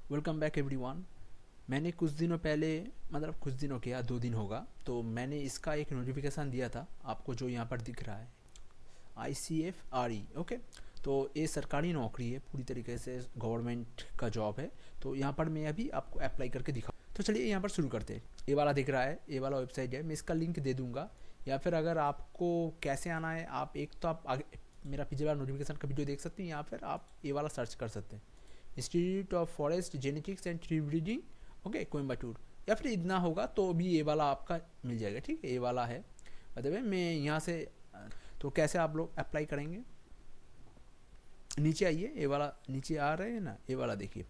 Welcome back everyone. मैंने कुछ दिनों पहले, मतलब कुछ दिनों क्या 2 दिन होगा, तो मैंने इसका एक नोटिफिकेशन दिया था आपको, जो यहाँ पर दिख रहा है ICFRE। ओके, तो ये सरकारी नौकरी है, पूरी तरीके से गवर्नमेंट का जॉब है। तो यहाँ पर मैं अभी आपको अप्लाई करके दिखा, तो चलिए यहाँ पर शुरू करते हैं। ये वाला दिख रहा है, ये वाला वेबसाइट है, मैं इसका लिंक दे दूँगा। या फिर अगर आपको कैसे आना है, आप एक तो आप आगे मेरा पिछले वाला नोटिफिकेशन का वीडियो देख सकते हैं, या फिर आप ये वाला सर्च कर सकते हैं, institute of forest genetics and tree breeding, okay, Coimbatore. या फिर इतना होगा तो भी ये वाला आपका मिल जाएगा। ठीक है, ये वाला है। मतलब मैं यहाँ से, तो कैसे आप लोग अप्लाई करेंगे, नीचे आइए, ये वाला नीचे आ रहे हैं ना, ये वाला देखिए,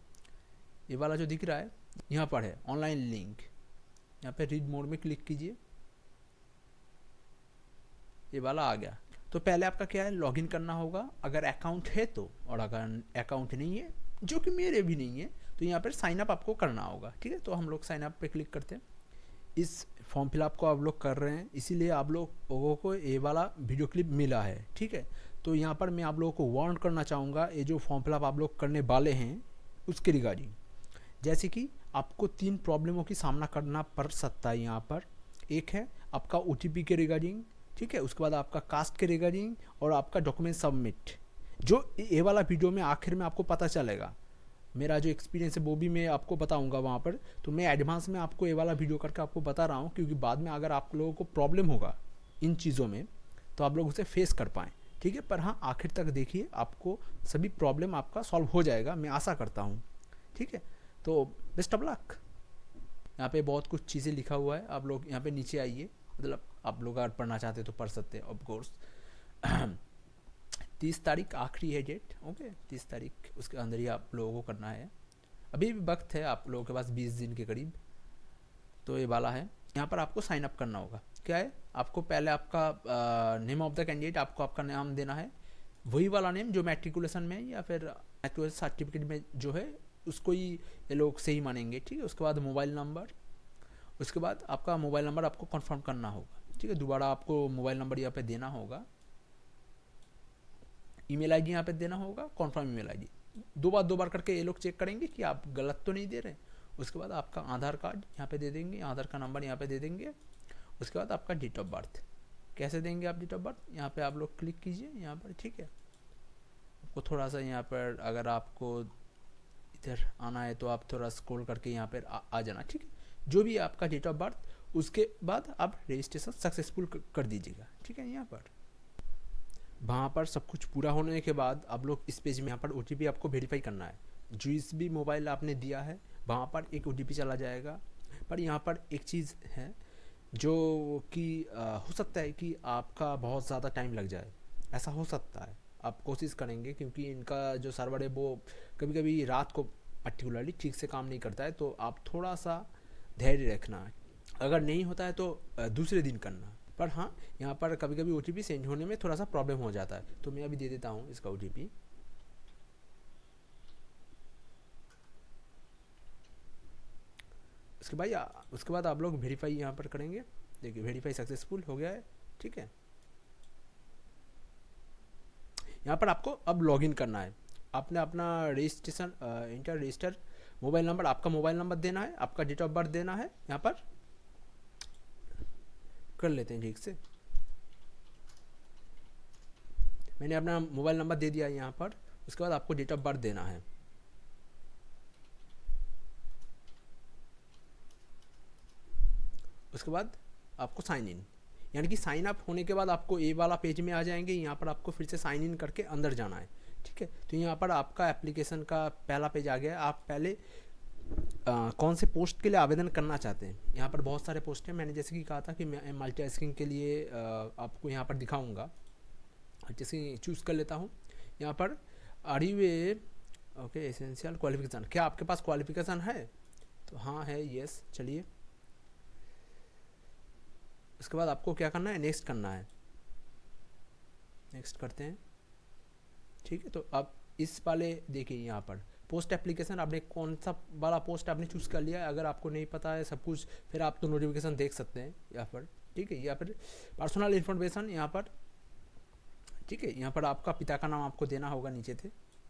ये वाला जो दिख रहा है यहाँ पर है ऑनलाइन लिंक। यहाँ पे रीड मोड में क्लिक कीजिए, ये वाला आ गया। तो पहले आपका क्या है, लॉगिन करना होगा अगर अकाउंट है तो, और अगर अकाउंट नहीं है, जो कि मेरे भी नहीं है, तो यहाँ पर साइन अप आपको करना होगा। ठीक है, तो हम लोग साइन अप पे क्लिक करते हैं। इस फॉर्म फिलअप को आप लोग कर रहे हैं, इसीलिए आप लोगों को ये वाला वीडियो क्लिप मिला है। ठीक है, तो यहाँ पर मैं आप लोगों को वार्न करना चाहूँगा, ये जो फॉर्म फिलअप आप लोग करने वाले हैं उसके रिगार्डिंग, जैसे कि आपको 3 प्रॉब्लमों की सामना करना पड़ सकता है यहाँ पर। एक है आपका OTP के रिगार्डिंग, ठीक है, उसके बाद आपका कास्ट के रिगार्डिंग, और आपका डॉक्यूमेंट सबमिट, जो ये वाला वीडियो में आखिर में आपको पता चलेगा। मेरा जो एक्सपीरियंस है वो भी मैं आपको बताऊंगा वहाँ पर। तो मैं एडवांस में आपको ये वाला वीडियो करके आपको बता रहा हूँ, क्योंकि बाद में अगर आप लोगों को प्रॉब्लम होगा इन चीज़ों में, तो आप लोग उसे फेस कर पाएँ। ठीक है, पर हाँ, आखिर तक देखिए, आपको सभी प्रॉब्लम आपका सॉल्व हो जाएगा, मैं आशा करता हूँ। ठीक है, तो बेस्ट ऑफ लक। यहाँ पे बहुत कुछ चीज़ें लिखा हुआ है, आप लोग यहाँ पे नीचे आइए, मतलब आप लोग अगर पढ़ना चाहते हैं तो पढ़ सकते हैं, ऑफ कोर्स। 30 तारीख आखिरी है डेट, ओके, 30 तारीख, उसके अंदर ही आप लोगों को करना है। अभी भी वक्त है आप लोगों के पास, 20 दिन के करीब। तो ये वाला है, यहाँ पर आपको साइन अप करना होगा। क्या है, आपको पहले आपका नेम ऑफ द कैंडिडेट, आपको आपका नाम देना है, वही वाला नेम जो मैट्रिकुलेशन में या फिर मैट्रिकुलेशन सर्टिफिकेट में जो है, उसको ही ये लोग सही मानेंगे। ठीक है, उसके बाद मोबाइल नंबर, उसके बाद आपका मोबाइल नंबर आपको कंफर्म करना होगा। ठीक है, दोबारा आपको मोबाइल नंबर यहाँ पे देना होगा, ईमेल आईडी यहाँ पे देना होगा, कॉन्फर्म ईमेल आईडी। दो बार करके ये लोग चेक करेंगे कि आप गलत तो नहीं दे रहे। उसके बाद आपका आधार कार्ड यहाँ पे दे देंगे, आधार का नंबर यहाँ पे दे देंगे। उसके बाद आपका डेट ऑफ बर्थ, कैसे देंगे आप डेट ऑफ बर्थ, यहाँ पे आप लोग क्लिक कीजिए यहाँ पर। ठीक है, आपको थोड़ा सा यहाँ पर, अगर आपको इधर आना है तो आप थोड़ा स्क्रॉल करके यहाँ पर आ जाना। ठीक है, जो भी आपका डेट ऑफ बर्थ, उसके बाद आप रजिस्ट्रेशन सक्सेसफुल कर दीजिएगा। ठीक है, यहाँ पर वहाँ पर सब कुछ पूरा होने के बाद आप लोग इस पेज में, यहाँ पर OTP आपको वेरीफाई करना है। जिस भी मोबाइल आपने दिया है वहाँ पर एक OTP चला जाएगा। पर यहाँ पर एक चीज़ है जो कि हो सकता है कि आपका बहुत ज़्यादा टाइम लग जाए, ऐसा हो सकता है। आप कोशिश करेंगे, क्योंकि इनका जो सर्वर है वो कभी कभी रात को पर्टिकुलरली ठीक से काम नहीं करता है, तो आप थोड़ा सा धैर्य रखना है। अगर नहीं होता है तो दूसरे दिन करना। पर हाँ, यहाँ पर कभी कभी OTP सेंड होने में थोड़ा सा प्रॉब्लम हो जाता है, तो मैं अभी दे देता हूँ इसका OTP। उसके बाद आप लोग वेरीफाई यहाँ पर करेंगे। देखिए, वेरीफाई सक्सेसफुल हो गया है। ठीक है, यहाँ पर आपको अब लॉगिन करना है। आपने अपना registration inter register mobile number, आपका मोबाइल नंबर देना है, आपका डेट ऑफ बर्थ देना है। यहाँ पर कर लेते हैं ठीक से। मैंने अपना मोबाइल नंबर दे दिया है यहाँ पर। उसके बाद आपको डेट ऑफ बर्थ देना है। उसके बाद आपको साइन इन, यानी कि साइन अप होने के बाद आपको ए वाला पेज में आ जाएंगे। यहाँ पर आपको फिर से साइन इन करके अंदर जाना है। ठीक है, तो यहाँ पर आपका एप्लीकेशन का पहला पेज आ गया। आप पहले कौन से पोस्ट के लिए आवेदन करना चाहते हैं। यहाँ पर बहुत सारे पोस्ट हैं, मैंने जैसे कि कहा था कि मैं मल्टीटास्किंग के लिए आपको यहाँ पर दिखाऊंगा। जैसे चूज़ कर लेता हूँ यहाँ पर, are you a, okay, essential qualification, क्या आपके पास क्वालिफिकेशन है, तो हाँ है, यस, चलिए। उसके बाद आपको क्या करना है, नेक्स्ट करना है। नेक्स्ट करते हैं। ठीक है, तो अब इस वाले देखिए, यहाँ पर पोस्ट एप्लीकेशन, आपने कौन सा वाला पोस्ट आपने चूज़ कर लिया है। अगर आपको नहीं पता है सब कुछ, फिर आप तो नोटिफिकेशन देख सकते हैं यहाँ पर। ठीक है, या फिर पर्सनल इन्फॉर्मेशन यहाँ पर। ठीक है, यहाँ पर आपका पिता का नाम आपको देना होगा नीचे थे।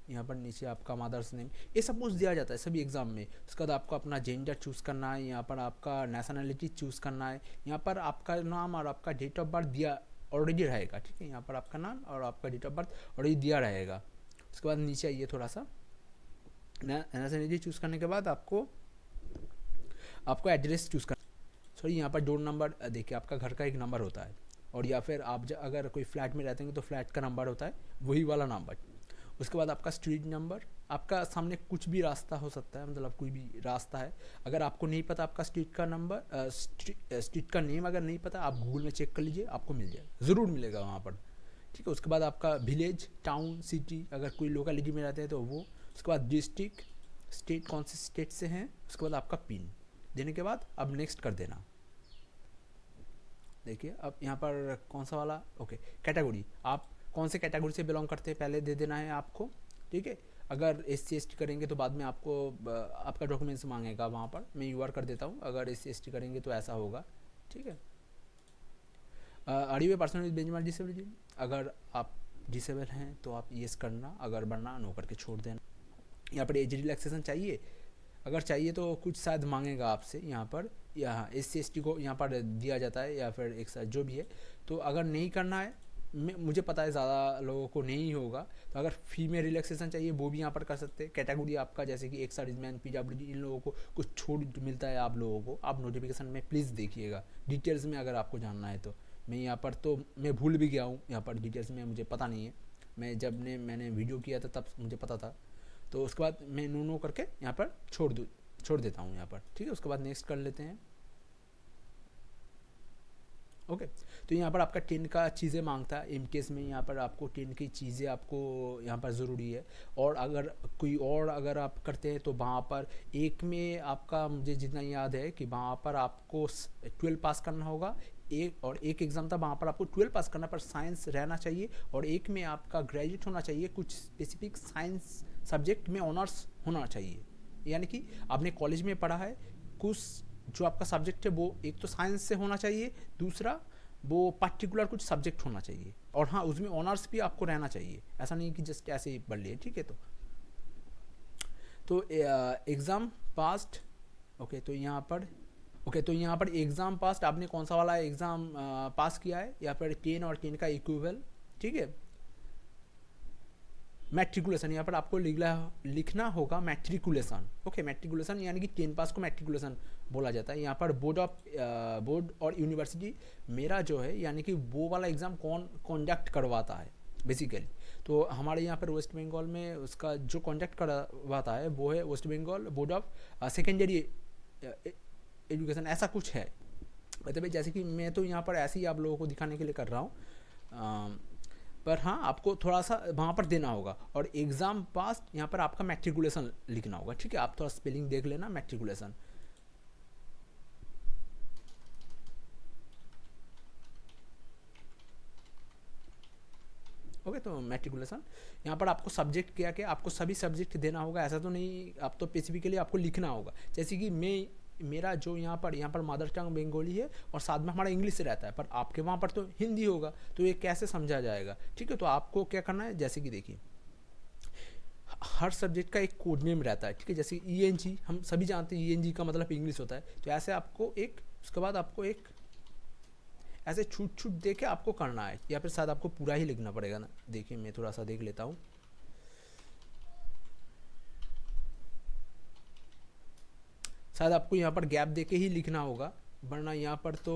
यहाँ पर नीचे आपका मदर्स नेम, ये सब कुछ दिया जाता है सभी एग्ज़ाम में। उसके बाद आपको अपना जेंडर चूज़ करना है, यहाँ पर आपका नेशनलिटी चूज़ करना है, यहाँ पर आपका नाम और आपका डेट ऑफ बर्थ दिया ऑलरेडी रहेगा, ठीक है। यहाँ पर आपका नाम और आपका डेट ऑफ बर्थ ऑलरेडी दिया रहेगा। उसके बाद नीचे आइए थोड़ा सा, नेशनलिटी चूज़ करने के बाद आपको एड्रेस चूज़ करना, सॉरी यहाँ पर डोर नंबर, देखिए आपका घर का एक नंबर होता है, और या फिर आप अगर कोई फ्लैट में रहते हैं तो फ्लैट का नंबर होता है, वही वाला नंबर। उसके बाद आपका स्ट्रीट नंबर, आपका सामने कुछ भी रास्ता हो सकता है, मतलब कोई भी रास्ता है, अगर आपको नहीं पता आपका स्ट्रीट का नंबर, स्ट्रीट का नेम अगर नहीं पता, आप गूगल में चेक कर लीजिए, आपको मिल जाएगा, ज़रूर मिलेगा वहाँ पर, ठीक है। उसके बाद आपका विलेज, टाउन, सिटी, अगर कोई लोकेलिटी में रहते हैं तो वो। उसके बाद डिस्ट्रिक्ट, स्टेट, कौन से स्टेट से हैं। उसके बाद आपका पिन देने के बाद अब नेक्स्ट कर देना। देखिए अब यहाँ पर कौन सा वाला, ओके, कैटेगरी, आप कौन से कैटेगरी से बिलोंग करते हैं पहले दे देना है आपको, ठीक है। अगर SC/ST करेंगे तो बाद में आपको आपका डॉक्यूमेंट्स मांगेगा वहाँ पर, मैं UR कर देता हूँ। अगर SC/ST करेंगे तो ऐसा होगा, ठीक है। Are you a person with benchmark disability, अगर आप डिसेबल हैं तो आप येस करना, अगर बनना नो करके छोड़ देना। यहाँ पर एज रिलैक्सेशन चाहिए, अगर चाहिए तो कुछ शायद मांगेगा आपसे यहाँ पर, यहाँ SC/ST को यहाँ पर दिया जाता है, या फिर एक साथ जो भी है। तो अगर नहीं करना है, मुझे पता है ज़्यादा लोगों को नहीं होगा, तो अगर फी में रिलैक्सेशन चाहिए वो भी यहाँ पर कर सकते हैं। कैटेगरी आपका जैसे कि एक्स-सर्विसमैन, PWD, इन लोगों को कुछ छूट मिलता है आप लोगों को, आप नोटिफिकेशन में प्लीज़ देखिएगा डिटेल्स में, अगर आपको जानना है तो। मैं यहाँ पर तो मैं भूल भी गया हूँ, यहाँ पर डिटेल्स में मुझे पता नहीं है, मैंने वीडियो किया था तब मुझे पता था। तो उसके बाद मैं नो करके यहाँ पर छोड़ देता हूँ यहाँ पर, ठीक है। उसके बाद नेक्स्ट कर लेते हैं, ओके। तो यहाँ पर आपका 10 का चीज़ें मांगता है, इन केस में यहाँ पर आपको 10 की चीज़ें आपको यहाँ पर ज़रूरी है। और अगर कोई और अगर आप करते हैं तो वहाँ पर एक में आपका, मुझे जितना याद है कि वहाँ पर आपको 12 पास करना होगा, एक एग्ज़ाम था वहाँ पर आपको 12 पास करना, पर साइंस रहना चाहिए, और एक में आपका ग्रेजुएट होना चाहिए, कुछ स्पेसिफिक साइंस सब्जेक्ट में ऑनर्स होना चाहिए, यानी कि आपने कॉलेज में पढ़ा है, कुछ जो आपका सब्जेक्ट है वो एक तो साइंस से होना चाहिए, दूसरा वो पर्टिकुलर कुछ सब्जेक्ट होना चाहिए, और हाँ उसमें ऑनर्स भी आपको रहना चाहिए, ऐसा नहीं कि जस्ट ऐसे ही पढ़ लिए, ठीक है। तो एग्ज़ाम पास्ड, ओके। तो यहाँ पर एग्ज़ाम पास्ड, आपने कौन सा वाला एग्ज़ाम पास किया है, या फिर 10 और 10 का इक्विवेल, ठीक है। मैट्रिकुलेशन, यहाँ पर आपको लिखना होगा मैट्रिकुलेशन, ओके। मैट्रिकुलेशन यानी कि 10 पास को मैट्रिकुलेशन बोला जाता है। यहाँ पर बोर्ड और यूनिवर्सिटी मेरा जो है, यानी कि वो वाला एग्ज़ाम कौन कंडक्ट करवाता है बेसिकली। तो हमारे यहाँ पर वेस्ट बंगाल में उसका जो कंडक्ट करवाता है वो है West Bengal Board of Secondary Education, ऐसा कुछ है। मतलब जैसे कि मैं तो यहाँ पर ऐसे ही आप लोगों को दिखाने के लिए कर रहा हूँ, पर हाँ आपको थोड़ा सा वहाँ पर देना होगा। और एग्ज़ाम पास यहाँ पर आपका मैट्रिकुलेशन लिखना होगा, ठीक है। आप थोड़ा स्पेलिंग देख लेना, मैट्रिकुलेशन, ओके। तो मैट्रिकुलेशन यहाँ पर आपको सब्जेक्ट क्या क्या, आपको सभी सब्जेक्ट देना होगा, ऐसा तो नहीं, आप तो स्पेसिफिकली आपको लिखना होगा। जैसे कि मेरा जो यहाँ पर मदर टंग बंगाली है, और साथ में हमारा इंग्लिश से रहता है, पर आपके वहाँ पर तो हिंदी होगा, तो ये कैसे समझा जाएगा, ठीक है। तो आपको क्या करना है, जैसे कि देखिए हर सब्जेक्ट का एक कोड नेम रहता है, ठीक है। जैसे ENG हम सभी जानते हैं, ENG का मतलब इंग्लिश होता है, तो ऐसे आपको उसके बाद आपको ऐसे छूट दे के आपको करना है, या फिर शायद आपको पूरा ही लिखना पड़ेगा ना। देखिए मैं थोड़ा सा देख लेता हूँ, शायद आपको यहाँ पर गैप देके ही लिखना होगा, वरना यहाँ पर तो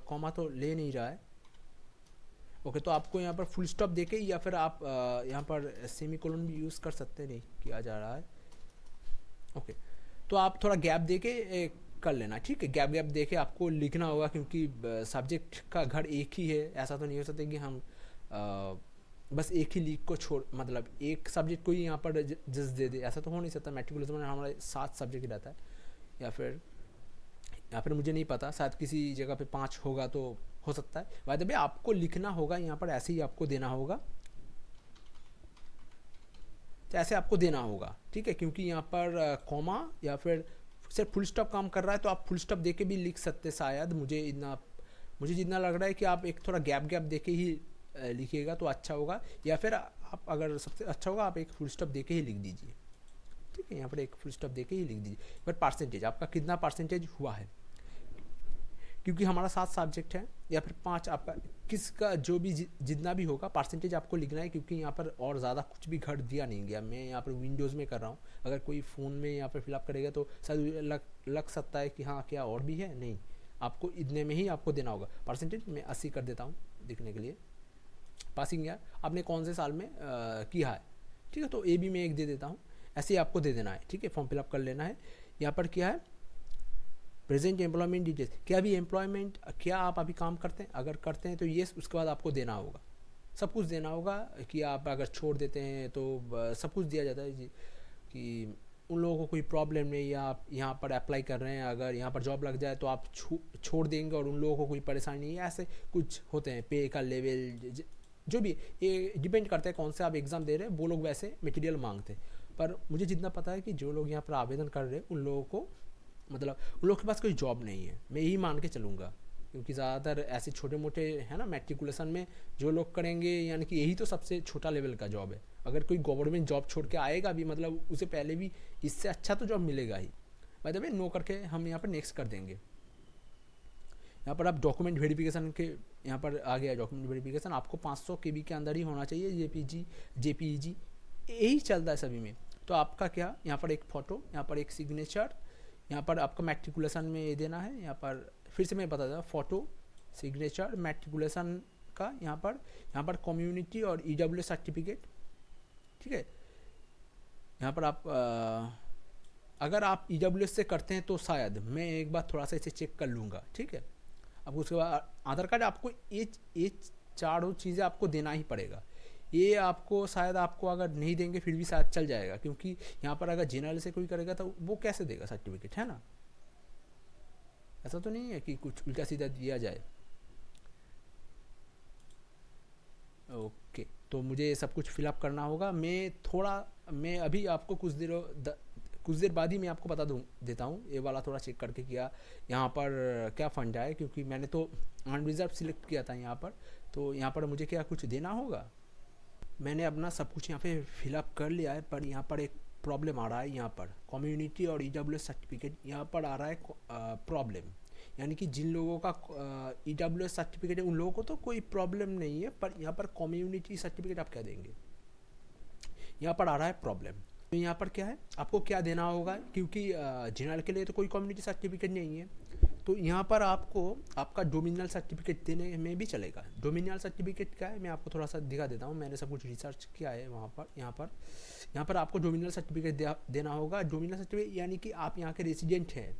कॉमा तो ले नहीं रहा है, ओके। तो आपको यहाँ पर फुल स्टॉप देके, या फिर आप यहाँ पर सेमीकोलन भी यूज़ कर सकते हैं, नहीं किया जा रहा है, ओके। तो आप थोड़ा गैप देके कर लेना, ठीक है। गैप देके आपको लिखना होगा, क्योंकि सब्जेक्ट का घर एक ही है, ऐसा तो नहीं हो सकता कि हम बस एक ही लीग को मतलब एक सब्जेक्ट को ही यहाँ पर जस्ट दे दे, ऐसा तो हो नहीं सकता। मैट्रिकुलेशन में हमारा 7 सब्जेक्ट रहता है, या फिर मुझे नहीं पता, शायद किसी जगह पे 5 होगा तो हो सकता है। बाय द वे आपको लिखना होगा यहाँ पर, ऐसे ही आपको देना होगा, तो ऐसे आपको देना होगा, ठीक है। क्योंकि यहाँ पर कॉमा या फिर सिर्फ फुल स्टॉप काम कर रहा है, तो आप फुल स्टॉप देके भी लिख सकते शायद, मुझे जितना लग रहा है कि आप एक थोड़ा गैप देके ही लिखिएगा तो अच्छा होगा। या फिर आप अगर सबसे अच्छा होगा आप एक फुल स्टॉप दे के ही लिख दीजिए, ठीक है। यहाँ पर एक फुल स्टॉप दे के ही लिख दीजिए। पर परसेंटेज आपका कितना परसेंटेज हुआ है, क्योंकि हमारा 7 सब्जेक्ट है या फिर 5, आपका किसका जो भी जितना भी होगा परसेंटेज आपको लिखना है, क्योंकि यहाँ पर और ज़्यादा कुछ भी घट दिया नहीं गया। मैं यहाँ पर विंडोज़ में कर रहा हूँ, अगर कोई फ़ोन में यहाँ पर फिलअप करेगा तो शायद लग सकता है कि हाँ क्या और भी है, नहीं, आपको इतने में ही आपको देना होगा। परसेंटेज मैं 80 कर देता हूँ दिखने के लिए। पासिंग ईयर आपने कौन से साल में किया है, ठीक है, तो ए बी में 1 दे देता हूँ। ऐसे ही आपको दे देना है, ठीक है, फॉर्म फिलअप कर लेना है। यहाँ पर क्या है, प्रेजेंट एम्प्लॉयमेंट डिटेल्स, क्या अभी एम्प्लॉयमेंट, क्या आप अभी काम करते हैं, अगर करते हैं तो ये उसके बाद आपको देना होगा, सब कुछ देना होगा। कि आप अगर छोड़ देते हैं तो सब कुछ दिया जाता है जी, कि उन लोगों को कोई प्रॉब्लम नहीं, या आप यहाँ पर अप्लाई कर रहे हैं, अगर यहाँ पर जॉब लग जाए तो आप छोड़ देंगे और उन लोगों को कोई परेशानी नहीं है, ऐसे कुछ होते हैं। पे का लेवल जो भी, ये डिपेंड करता है कौन से आप एग्ज़ाम दे रहे हैं, वो लोग वैसे मटेरियल मांगते हैं। पर मुझे जितना पता है कि जो लोग यहाँ पर आवेदन कर रहे हैं उन लोगों को, मतलब उन लोग के पास कोई जॉब नहीं है, मैं यही मान के चलूँगा। क्योंकि ज़्यादातर ऐसे छोटे मोटे है ना मैट्रिकुलेशन में जो लोग करेंगे, यानी कि यही तो सबसे छोटा लेवल का जॉब है। अगर कोई गवर्नमेंट जॉब छोड़ के आएगा भी, मतलब उसे पहले भी इससे अच्छा तो जॉब मिलेगा ही। बाय द वे नो करके हम यहाँ पर नेक्स्ट कर देंगे। यहाँ पर आप डॉक्यूमेंट वेरिफिकेशन के, यहाँ पर आ गया डॉक्यूमेंट वेरिफिकेशन, आपको 500 KB के अंदर ही होना चाहिए। JPEG यही चलता है सभी में। तो आपका क्या, यहाँ पर एक फ़ोटो, यहाँ पर एक सिग्नेचर, यहाँ पर आपका मैट्रिकुलेशन में ये देना है। यहाँ पर फिर से मैं बता दूँ, फ़ोटो, सिग्नेचर, मैट्रिकुलेशन का, यहाँ पर कम्युनिटी और EWS सर्टिफिकेट, ठीक है। यहाँ पर आप अगर आप EWS से करते हैं तो शायद मैं एक बार थोड़ा सा इसे चेक कर लूँगा, ठीक है। अब उसके बाद आधार कार्ड, आपको ये चारों चीज़ें आपको देना ही पड़ेगा। ये आपको शायद आपको अगर नहीं देंगे फिर भी शायद चल जाएगा, क्योंकि यहाँ पर अगर जनरल से कोई करेगा तो वो कैसे देगा सर्टिफिकेट, है ना। ऐसा तो नहीं है कि कुछ उल्टा सीधा दिया जाए। ओके, तो मुझे ये सब कुछ फिलअप करना होगा। मैं अभी आपको कुछ देर बाद ही मैं आपको बता देता हूँ। ये वाला थोड़ा चेक करके किया यहाँ पर क्या फंड आए, क्योंकि मैंने तो अनरिजर्व सिलेक्ट किया था यहाँ पर। तो यहाँ पर मुझे क्या कुछ देना होगा, मैंने अपना सब कुछ यहाँ पे फिलअप कर लिया है। पर यहाँ पर एक प्रॉब्लम आ रहा है, यहाँ पर कम्युनिटी और EWS सर्टिफिकेट यहाँ पर आ रहा है प्रॉब्लम। यानी कि जिन लोगों का EWS सर्टिफिकेट है उन लोगों को तो कोई प्रॉब्लम नहीं है, पर यहाँ पर कम्युनिटी सर्टिफिकेट आप क्या देंगे, यहाँ पर आ रहा है प्रॉब्लम। तो यहाँ पर क्या है, आपको क्या देना होगा, क्योंकि जनरल के लिए तो कोई कम्युनिटी सर्टिफिकेट नहीं है। तो यहाँ पर आपको आपका डोमिनियल सर्टिफिकेट देने में भी चलेगा। डोमिनियल सर्टिफिकेट क्या है, मैं आपको थोड़ा सा दिखा देता हूँ। मैंने सब कुछ रिसर्च किया है वहाँ पर। यहाँ पर आपको डोमिनियल सर्टिफिकेट देना होगा। डोमिनियल सर्टिफिकेट यानी कि आप यहाँ के रेसिडेंट हैं,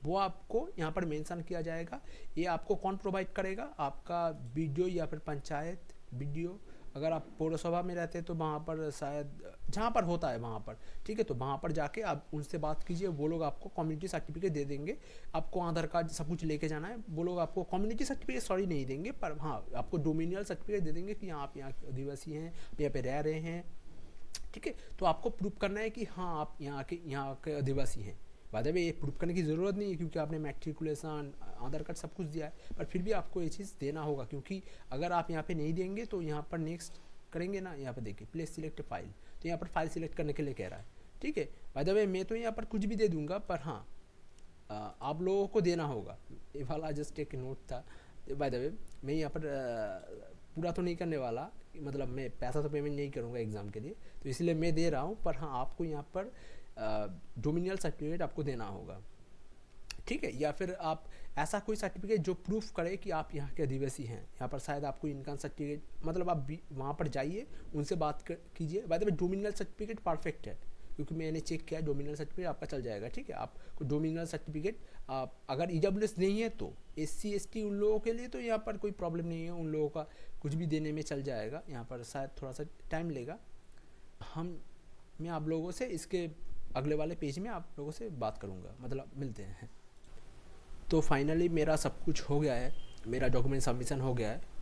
वो आपको यहाँ पर मेंशन किया जाएगा। ये आपको कौन प्रोवाइड करेगा, आपका BDO या फिर पंचायत BDO। अगर आप पौरसभा में रहते हैं तो वहाँ पर शायद जहाँ पर होता है वहाँ पर, ठीक है, तो वहाँ पर जाके आप उनसे बात कीजिए, वो लोग आपको कम्युनिटी सर्टिफिकेट दे देंगे। आपको आधार कार्ड सब कुछ लेके जाना है, वो लोग आपको कम्युनिटी सर्टिफिकेट नहीं देंगे, पर हाँ आपको डोमिनियल सर्टिफिकेट दे देंगे कि आप यहाँ के आदिवासी हैं, यहाँ पे रह रहे हैं, ठीक है। तो आपको प्रूफ करना है कि हाँ आप यहाँ के आदिवासी हैं। बाद में ये प्रूफ करने की ज़रूरत नहीं है, क्योंकि आपने मैट्रिकुलेशन, आधार कार्ड सब कुछ दिया है। पर फिर भी आपको ये चीज़ देना होगा, क्योंकि अगर आप यहाँ पे नहीं देंगे तो यहाँ पर नेक्स्ट करेंगे ना, यहाँ पे देखिए प्लेस सिलेक्ट फाइल, तो यहाँ पर फाइल सिलेक्ट करने के लिए कह रहा है, ठीक है। बाय द वे मैं तो यहाँ पर कुछ भी दे दूंगा, पर हाँ आप लोगों को देना होगा। ये वाला जस्ट एक नोट था। बाय द वे मैं यहाँ पर पूरा तो नहीं करने वाला, मतलब मैं पैसा तो पेमेंट नहीं करूँगा एग्ज़ाम के लिए, तो इसलिए मैं दे रहा हूँ। पर हाँ आपको यहाँ पर डोमिनियल सर्टिफिकेट आपको देना होगा, ठीक है। या फिर आप ऐसा कोई सर्टिफिकेट जो प्रूफ करे कि आप यहाँ के आदिवासी हैं। यहाँ पर शायद आपको इनकम सर्टिफिकेट, मतलब आप वहाँ पर जाइए, उनसे बात कीजिए। बाद में डोमिनियल सर्टिफिकेट परफेक्ट है, क्योंकि मैंने चेक किया, डोमिनियल सर्टिफिकेट आपका चल जाएगा, ठीक है। आपको डोमिनियल सर्टिफिकेट आप अगर EWS नहीं है तो SC ST उन लोगों के लिए तो यहाँ पर कोई प्रॉब्लम नहीं है, उन लोगों का कुछ भी देने में चल जाएगा। यहाँ पर शायद थोड़ा सा टाइम लेगा। मैं आप लोगों से इसके अगले वाले पेज में आप लोगों से बात करूँगा, मतलब मिलते हैं। तो फाइनली मेरा सब कुछ हो गया है, मेरा डॉक्यूमेंट सबमिशन हो गया है।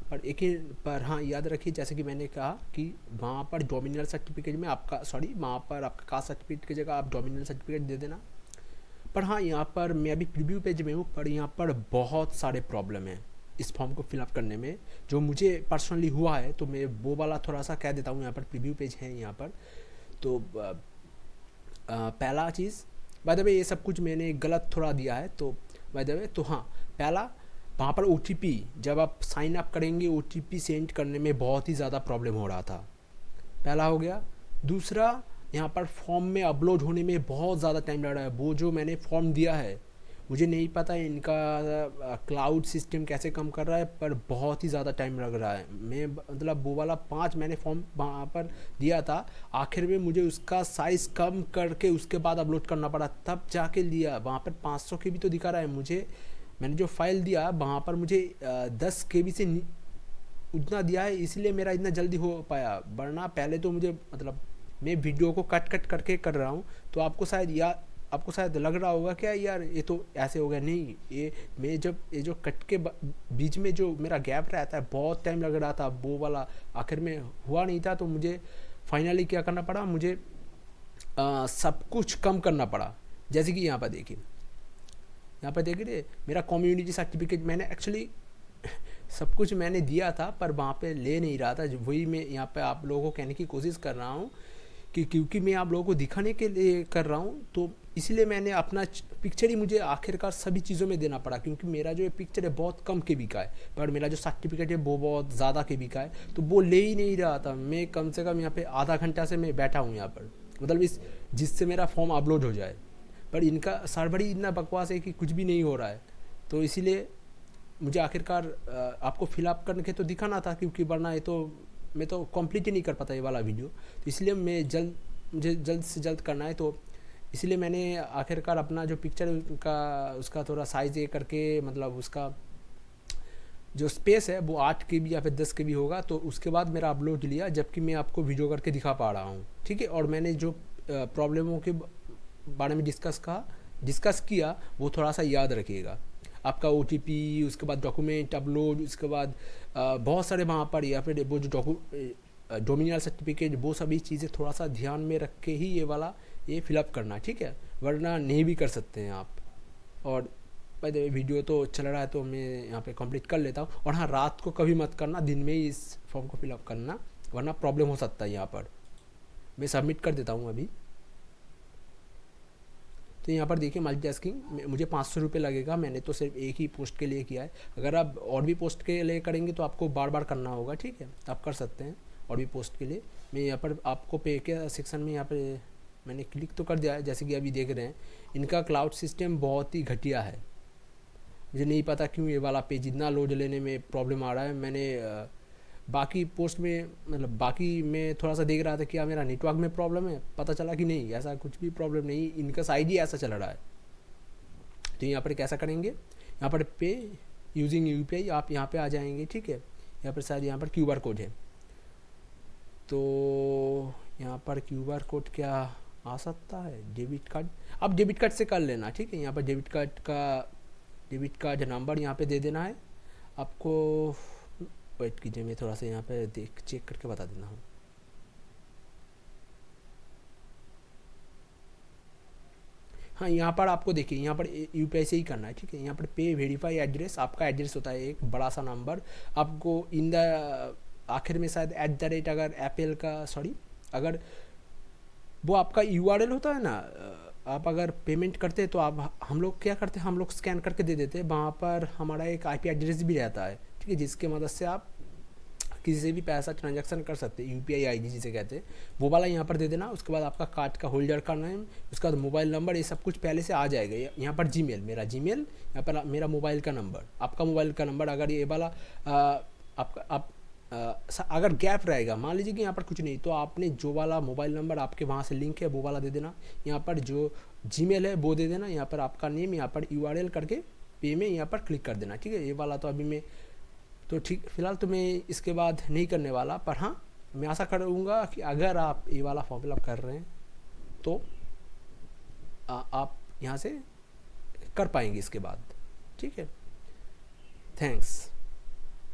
पर हाँ याद रखिए, जैसे कि मैंने कहा कि वहाँ पर डोमिनियल सर्टिफिकेट में वहाँ पर आपका कास्ट सर्टिफिकेट की जगह आप डोमिनियल सर्टिफिकेट दे देना। पर हाँ यहाँ पर मैं अभी प्रीव्यू पेज में हूँ, पर यहाँ पर बहुत सारे प्रॉब्लम हैं। इस फॉर्म को फिलअप करने में जो मुझे पर्सनली हुआ है, तो मैं वो वाला थोड़ा सा कह देता हूँ। यहाँ पर प्रीव्यू पेज है यहाँ पर। तो पहला चीज़, बाय द वे ये सब कुछ मैंने गलत थोड़ा दिया है, तो बाय द वे, तो हाँ, पहला वहाँ पर OTP जब आप साइन अप करेंगे OTP सेंड करने में बहुत ही ज़्यादा प्रॉब्लम हो रहा था, पहला हो गया। दूसरा, यहाँ पर फॉर्म में अपलोड होने में बहुत ज़्यादा टाइम लग रहा है। वो जो मैंने फॉर्म दिया है, मुझे नहीं पता इनका क्लाउड सिस्टम कैसे कम कर रहा है, पर बहुत ही ज़्यादा टाइम लग रहा है। मैं मतलब वो वाला 5 मैंने फॉर्म वहाँ पर दिया था, आखिर में मुझे उसका साइज़ कम करके उसके बाद अपलोड करना पड़ा, तब जाके लिया। वहाँ पर 500 KB तो दिखा रहा है मुझे, मैंने जो फाइल दिया वहाँ पर मुझे 10 KB से उतना दिया है, इसलिए मेरा इतना जल्दी हो पाया। वरना पहले तो मुझे मतलब मैं वीडियो को कट कट करके कर रहा हूँ, तो आपको शायद लग रहा होगा क्या यार ये तो ऐसे हो गया। नहीं, मैं जब ये जो कट के बीच में जो मेरा गैप रहता है, बहुत टाइम लग रहा था, वो वाला आखिर में हुआ नहीं था। तो मुझे फाइनली क्या करना पड़ा, मुझे सब कुछ कम करना पड़ा। जैसे कि यहाँ पर देखिए मेरा कम्युनिटी सर्टिफिकेट मैंने एक्चुअली सब कुछ मैंने दिया था, पर वहाँ पे ले नहीं रहा था। वही मैं यहाँ पे आप लोगों को कहने की कोशिश कर रहा हूँ कि क्योंकि मैं आप लोगों को दिखाने के लिए कर रहा हूँ, तो इसलिए मैंने अपना पिक्चर ही मुझे आखिरकार सभी चीज़ों में देना पड़ा, क्योंकि मेरा जो ये पिक्चर है बहुत कम KB का है, पर मेरा जो सर्टिफिकेट है वो बहुत ज़्यादा KB का है, तो वो ले ही नहीं रहा था। मैं कम से कम यहाँ पे आधा घंटा से मैं बैठा हूँ यहाँ पर, मतलब जिससे मेरा फॉर्म अपलोड हो जाए, पर इनका सर्वर ही इतना बकवास है कि कुछ भी नहीं हो रहा है। तो इसीलिए मुझे आखिरकार आपको फिलअप करके तो दिखाना था, क्योंकि वरना ये तो मैं तो कंप्लीट ही नहीं कर पाता ये वाला वीडियो। तो इसलिए मुझे जल्द से जल्द करना है, तो इसलिए मैंने आखिरकार अपना जो पिक्चर है उसका थोड़ा साइज़ ये करके, मतलब उसका जो स्पेस है वो 8 KB या फिर 10 KB होगा, तो उसके बाद मेरा अपलोड लिया, जबकि मैं आपको वीडियो करके दिखा पा रहा हूँ, ठीक है। और मैंने जो प्रॉब्लमों के बारे में डिस्कस किया वो थोड़ा सा याद रखिएगा। आपका OTP, उसके बाद डॉक्यूमेंट अपलोड, उसके बाद बहुत सारे वहाँ पर, या फिर वो जो डोमिनियल सर्टिफिकेट, वो सभी चीज़ें थोड़ा सा ध्यान में रख के ही ये फिलअप करना, ठीक है, वरना नहीं भी कर सकते हैं आप। और भाई वीडियो तो चल रहा है तो मैं यहाँ पे कंप्लीट कर लेता हूँ। और हाँ, रात को कभी मत करना, दिन में ही इस फॉर्म को फिलअप करना, वरना प्रॉब्लम हो सकता है। यहाँ पर मैं सबमिट कर देता हूँ अभी। तो यहाँ पर देखिए मल्टीटास्किंग मुझे 500 रुपये लगेगा, मैंने तो सिर्फ एक ही पोस्ट के लिए किया है। अगर आप और भी पोस्ट के लिए करेंगे तो आपको बार बार करना होगा, ठीक है, आप कर सकते हैं और भी पोस्ट के लिए। मैं यहाँ पर आपको पे के सेक्शन में यहाँ पर मैंने क्लिक तो कर दिया है, जैसे कि अभी देख रहे हैं इनका क्लाउड सिस्टम बहुत ही घटिया है। मुझे नहीं पता क्यों ये वाला पेज इतना लोड लेने में प्रॉब्लम आ रहा है। मैंने बाकी पोस्ट में मतलब बाकी में थोड़ा सा देख रहा था क्या मेरा नेटवर्क में प्रॉब्लम है, पता चला कि नहीं, ऐसा कुछ भी प्रॉब्लम नहीं, इनका साइड ही ऐसा चल रहा है। तो यहाँ पर कैसा करेंगे, यहाँ पर पे यूजिंग UPI आप यहाँ पे आ जाएंगे, ठीक है। यहाँ पर शायद यहाँ पर QR कोड है, तो यहाँ पर QR कोड क्या आ सकता है, डेबिट कार्ड, आप डेबिट कार्ड से कर लेना, ठीक है। यहाँ पर डेबिट कार्ड नंबर यहाँ पे दे देना है आपको। वेट कीजिए, मैं थोड़ा सा यहाँ पे चेक करके बता देना हूँ। हाँ, यहाँ पर आपको देखिए यहाँ पर UPI से ही करना है, ठीक है। यहाँ पर पे वेरीफाई एड्रेस, आपका एड्रेस होता है एक बड़ा सा नंबर, आपको इन द आखिर में शायद @ अगर एप्पल का अगर वो आपका URL होता है ना, आप अगर पेमेंट करते हैं तो हम लोग क्या करते हैं, हम लोग स्कैन करके दे देते हैं, वहाँ पर हमारा एक IP एड्रेस भी रहता है, ठीक है, जिसके मदद से आप किसी से भी पैसा ट्रांजैक्शन कर सकते हैं। UPI ID जिसे कहते हैं, वो वाला यहाँ पर दे देना। उसके बाद आपका कार्ड का होल्डर का नेम, उसके बाद मोबाइल नंबर, ये सब कुछ पहले से आ जाएगा। यहाँ पर मेरा जीमेल, यहाँ पर मेरा मोबाइल का नंबर, आपका मोबाइल का नंबर। अगर ये वाला अगर गैप रहेगा, मान लीजिए कि यहाँ पर कुछ नहीं, तो आपने जो वाला मोबाइल नंबर आपके वहाँ से लिंक है वो वाला दे देना। यहाँ पर जो जीमेल है वो दे देना। यहाँ पर आपका नेम, यहाँ पर URL करके पे में यहाँ पर क्लिक कर देना, ठीक है। ये वाला तो अभी मैं तो ठीक फ़िलहाल तो मैं इसके बाद नहीं करने वाला, पर हाँ मैं आशा करूँगा कि अगर आप ये वाला फॉर्म फिलअप कर रहे हैं तो आप यहाँ से कर पाएंगे इसके बाद, ठीक है। थैंक्स।